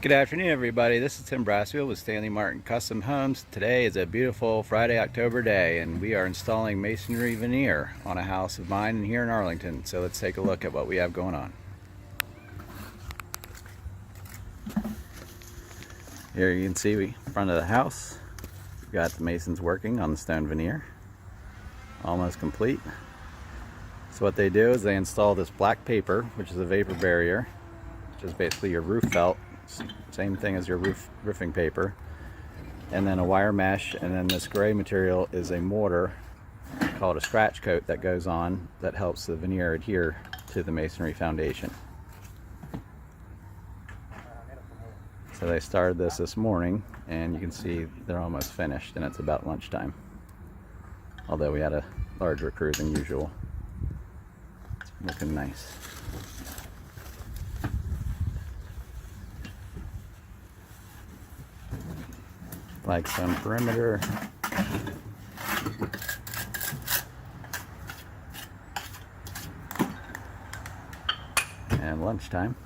Good afternoon, everybody. This is Tim Brassfield with Stanley Martin Custom Homes. Today is a beautiful Friday, October day, and we are installing masonry veneer on a house of mine here in Arlington. So let's take a look at what we have going on. Here you can see the front of the house. We've got the masons working on the stone veneer. Almost complete. So what they do is they install this black paper, which is a vapor barrier, which is basically your roof felt. Same thing as your roofing paper, and then a wire mesh, and then this gray material is a mortar called a scratch coat that goes on that helps the veneer adhere to the masonry foundation. So they started this morning, and you can see they're almost finished, and it's about lunchtime, although we had a larger crew than usual. It's looking nice. Flagstone perimeter, and lunchtime.